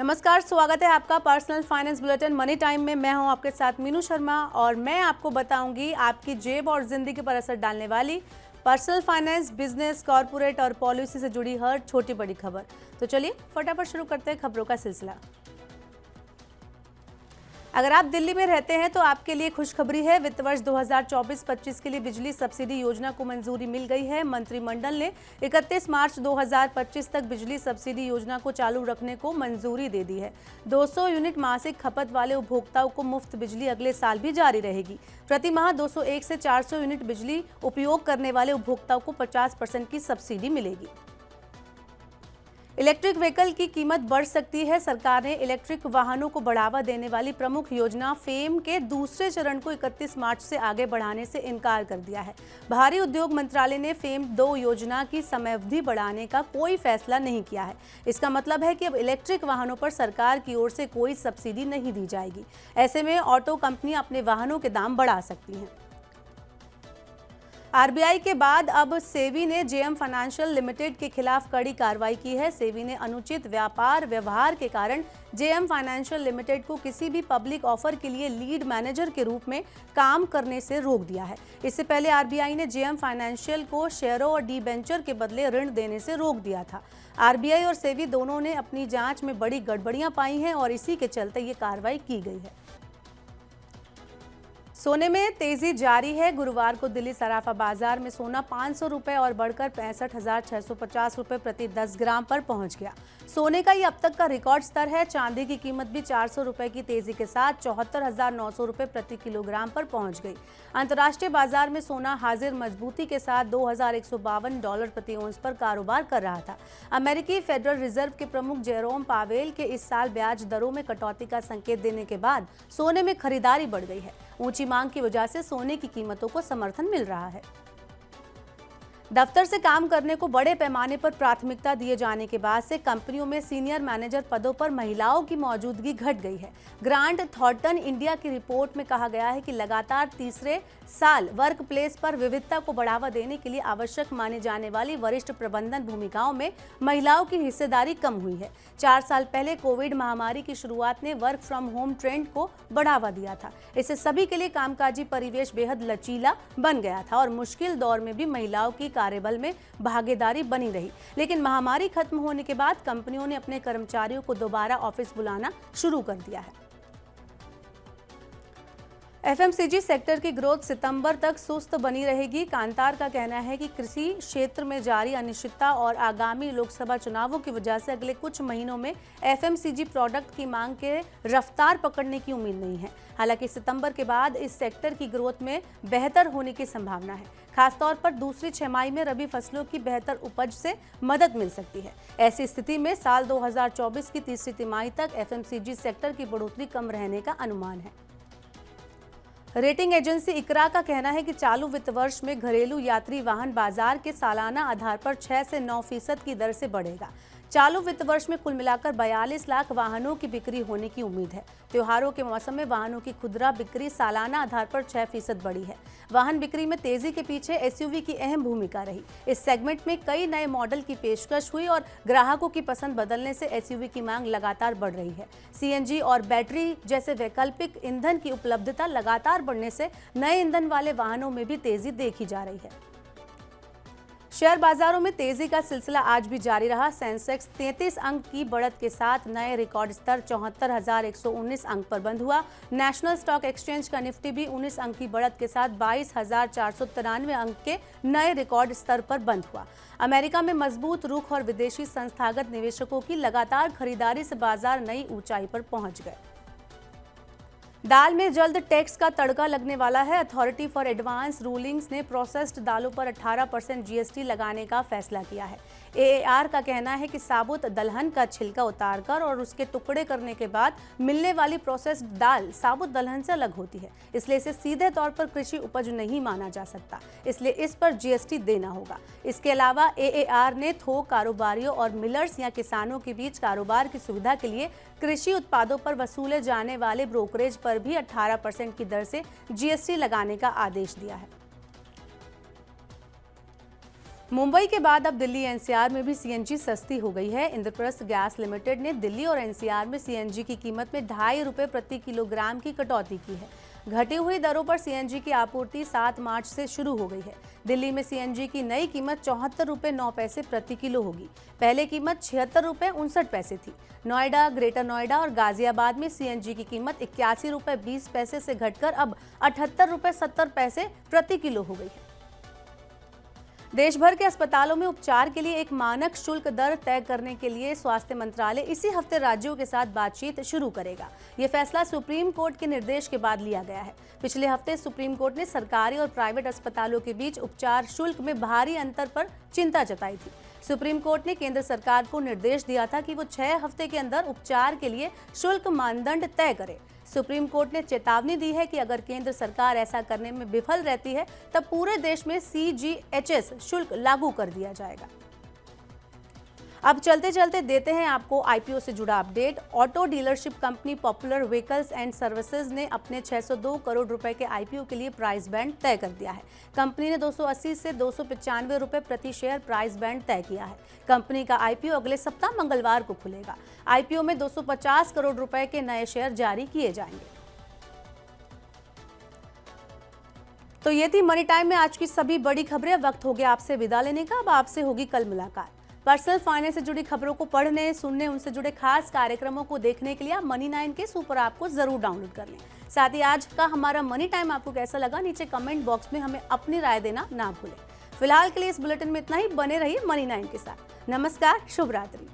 नमस्कार, स्वागत है आपका personal finance bulletin money time में। मैं हूं आपके साथ मीनू शर्मा और मैं आपको बताऊंगी आपकी जेब और जिंदगी पर असर डालने वाली पर्सनल फाइनेंस, बिजनेस, कॉर्पोरेट और पॉलिसी से जुड़ी हर छोटी बड़ी खबर। तो चलिए फटाफट शुरू करते हैं खबरों का सिलसिला। अगर आप दिल्ली में रहते हैं तो आपके लिए खुशखबरी है। वित्त वर्ष 2024-25 के लिए बिजली सब्सिडी योजना को मंजूरी मिल गई है। मंत्रिमंडल ने 31 मार्च 2025 तक बिजली सब्सिडी योजना को चालू रखने को मंजूरी दे दी है। 200 यूनिट मासिक खपत वाले उपभोक्ताओं को मुफ्त बिजली अगले साल भी जारी रहेगी। प्रति माह 201 से 400 यूनिट बिजली उपयोग करने वाले उपभोक्ताओं को 50% की सब्सिडी मिलेगी। इलेक्ट्रिक व्हीकल की कीमत बढ़ सकती है। सरकार ने इलेक्ट्रिक वाहनों को बढ़ावा देने वाली प्रमुख योजना फेम के दूसरे चरण को 31 मार्च से आगे बढ़ाने से इनकार कर दिया है। भारी उद्योग मंत्रालय ने फेम 2 योजना की समयावधि बढ़ाने का कोई फैसला नहीं किया है। इसका मतलब है कि अब इलेक्ट्रिक वाहनों पर सरकार की ओर से कोई सब्सिडी नहीं दी जाएगी। ऐसे में ऑटो कंपनियां अपने वाहनों के दाम बढ़ा सकती हैं। आरबीआई के बाद अब सेबी ने जेएम फाइनेंशियल लिमिटेड के खिलाफ कड़ी कार्रवाई की है। सेबी ने अनुचित व्यापार व्यवहार के कारण जेएम फाइनेंशियल लिमिटेड को किसी भी पब्लिक ऑफर के लिए लीड मैनेजर के रूप में काम करने से रोक दिया है। इससे पहले आरबीआई ने जेएम फाइनेंशियल को शेयरों और डिबेंचर के बदले ऋण देने से रोक दिया था। आरबीआई और सेबी दोनों ने अपनी जांच में बड़ी गड़बड़ियां पाई हैं और इसी के चलते ये कार्रवाई की गई है। सोने में तेजी जारी है। गुरुवार को दिल्ली सराफा बाजार में सोना 500 रुपए और बढ़कर 65,650 रुपए प्रति 10 ग्राम पर पहुंच गया। सोने का ये अब तक का रिकॉर्ड स्तर है। चांदी की कीमत भी 400 रुपए की तेजी के साथ 74,900 रुपए प्रति किलोग्राम पर पहुंच गई। अंतर्राष्ट्रीय बाजार में सोना हाजिर मजबूती के साथ $2,152 प्रति औंस पर कारोबार कर रहा था। अमेरिकी फेडरल रिजर्व के प्रमुख जेरोम पावेल के इस साल ब्याज दरों में कटौती का संकेत देने के बाद सोने में खरीदारी बढ़ गई है। ऊंची मांग की वजह से सोने की कीमतों को समर्थन मिल रहा है। दफ्तर से काम करने को बड़े पैमाने पर प्राथमिकता दिए जाने के बाद से कंपनियों में सीनियर मैनेजर पदों पर महिलाओं की मौजूदगी घट गई है। ग्रांट थॉर्टन इंडिया की रिपोर्ट में कहा गया है कि लगातार तीसरे साल वर्क प्लेस पर विविधता को बढ़ावा देने के लिए आवश्यक माने जाने वाली वरिष्ठ प्रबंधन भूमिकाओं में महिलाओं की हिस्सेदारी कम हुई है। 4 साल पहले कोविड महामारी की शुरुआत ने वर्क फ्रॉम होम ट्रेंड को बढ़ावा दिया था। इससे सभी के लिए कामकाजी परिवेश बेहद लचीला बन गया था और मुश्किल दौर में भी महिलाओं की कार्यबल में भागीदारी बनी रही। लेकिन महामारी खत्म होने के बाद कंपनियों ने अपने कर्मचारियों को दोबारा ऑफिस बुलाना शुरू कर दिया है। एफएमसीजी सेक्टर की ग्रोथ सितंबर तक सुस्त बनी रहेगी। कांतार का कहना है कि कृषि क्षेत्र में जारी अनिश्चितता और आगामी लोकसभा चुनावों की वजह से अगले कुछ महीनों में एफएमसीजी प्रोडक्ट की मांग के रफ्तार पकड़ने की उम्मीद नहीं है। हालांकि सितंबर के बाद इस सेक्टर की ग्रोथ में बेहतर होने की संभावना है। खासतौर पर दूसरी छमाही में रबी फसलों की बेहतर उपज से मदद मिल सकती है। ऐसी स्थिति में साल 2024 की तीसरी तिमाही तक एफएमसीजी सेक्टर की बढ़ोतरी कम रहने का अनुमान है। रेटिंग एजेंसी इकरा का कहना है कि चालू वित्त वर्ष में घरेलू यात्री वाहन बाजार के सालाना आधार पर 6 से 9% की दर से बढ़ेगा। चालू वित्त वर्ष में कुल मिलाकर 42 लाख वाहनों की बिक्री होने की उम्मीद है। त्योहारों के मौसम में वाहनों की खुदरा बिक्री सालाना आधार पर 6% बढ़ी है। वाहन बिक्री में तेजी के पीछे एसयूवी की अहम भूमिका रही। इस सेगमेंट में कई नए मॉडल की पेशकश हुई और ग्राहकों की पसंद बदलने से एसयूवी की मांग लगातार बढ़ रही है। सीएनजी और बैटरी जैसे वैकल्पिक ईंधन की उपलब्धता लगातार बढ़ने से नए ईंधन वाले वाहनों में भी तेजी देखी जा रही है। शेयर बाजारों में तेजी का सिलसिला आज भी जारी रहा। सेंसेक्स 33 अंक की बढ़त के साथ नए रिकॉर्ड स्तर 74,119 अंक पर बंद हुआ। नेशनल स्टॉक एक्सचेंज का निफ्टी भी 19 अंक की बढ़त के साथ 22,493 अंक के नए रिकॉर्ड स्तर पर बंद हुआ। अमेरिका में मजबूत रुख और विदेशी संस्थागत निवेशकों की लगातार खरीदारी से बाजार नई ऊंचाई पर पहुंच गए। दाल में जल्द टैक्स का तड़का लगने वाला है। अथॉरिटी फॉर एडवांस रूलिंग्स ने प्रोसेस्ड दालों पर 18% जीएसटी लगाने का फैसला किया है। एएआर का कहना है कि साबुत दलहन का छिलका उतारकर और उसके टुकड़े करने के बाद मिलने वाली प्रोसेस्ड दाल साबुत दलहन से अलग होती है, इसलिए इसे सीधे तौर पर कृषि उपज नहीं माना जा सकता, इसलिए इस पर जीएसटी देना होगा। इसके अलावा एएआर ने थोक कारोबारियों और मिलर्स या किसानों के बीच कारोबार की सुविधा के लिए कृषि उत्पादों पर वसूले जाने वाले ब्रोकरेज पर भी 18% की दर से जीएसटी लगाने का आदेश दिया है। मुंबई के बाद अब दिल्ली एनसीआर में भी सीएनजी सस्ती हो गई है। इंद्रप्रस्थ गैस लिमिटेड ने दिल्ली और एनसीआर में सीएनजी की कीमत में 2.5 रुपये प्रति किलोग्राम की कटौती की है। घटी हुई दरों पर सीएनजी की आपूर्ति 7 मार्च से शुरू हो गई है। दिल्ली में सीएनजी की नई कीमत 74 रुपये 9 पैसे प्रति किलो होगी। पहले कीमत 76 रुपये 59 पैसे थी। नोएडा, ग्रेटर नोएडा और गाजियाबाद में सीएनजी की कीमत 81 रुपये 20 पैसे से घटकर अब 78 रुपये 70 पैसे प्रति किलो हो गई है। देश भर के अस्पतालों में उपचार के लिए एक मानक शुल्क दर तय करने के लिए स्वास्थ्य मंत्रालय इसी हफ्ते राज्यों के साथ बातचीत शुरू करेगा। ये फैसला सुप्रीम कोर्ट के निर्देश के बाद लिया गया है। पिछले हफ्ते सुप्रीम कोर्ट ने सरकारी और प्राइवेट अस्पतालों के बीच उपचार शुल्क में भारी अंतर पर चिंता जताई थी। सुप्रीम कोर्ट ने केंद्र सरकार को निर्देश दिया था कि वो 6 हफ्ते के अंदर उपचार के लिए शुल्क मानदंड तय करे। सुप्रीम कोर्ट ने चेतावनी दी है कि अगर केंद्र सरकार ऐसा करने में विफल रहती है तब पूरे देश में CGHS शुल्क लागू कर दिया जाएगा। अब चलते चलते देते हैं आपको आईपीओ से जुड़ा update. Auto dealership company popular vehicles and services ने अपने 602 करोड़ रुपए के आईपीओ के लिए प्राइस बैंड तय कर दिया है। कंपनी ने 280 से 295 रुपए प्रति शेयर प्राइस बैंड तय किया है। कंपनी का आईपीओ अगले सप्ताह मंगलवार को खुलेगा। आईपीओ में 250 करोड़ रुपए के नए शेयर जारी किए जाएंगे। तो ये थी मनी टाइम में आज की सभी बड़ी खबरें। वक्त हो गया आपसे विदा लेने का। अब आपसे होगी कल मुलाकात। पर्सनल फाइनेंस से जुड़ी खबरों को पढ़ने, सुनने, उनसे जुड़े खास कार्यक्रमों को देखने के लिए आप मनी 9 के सुपर ऐप को जरूर डाउनलोड कर लें। साथ ही आज का हमारा मनी टाइम आपको कैसा लगा नीचे कमेंट बॉक्स में हमें अपनी राय देना ना भूलें। फिलहाल के लिए इस बुलेटिन में इतना ही। बने रहिए मनी 9 के साथ। नमस्कार, शुभ रात्रि।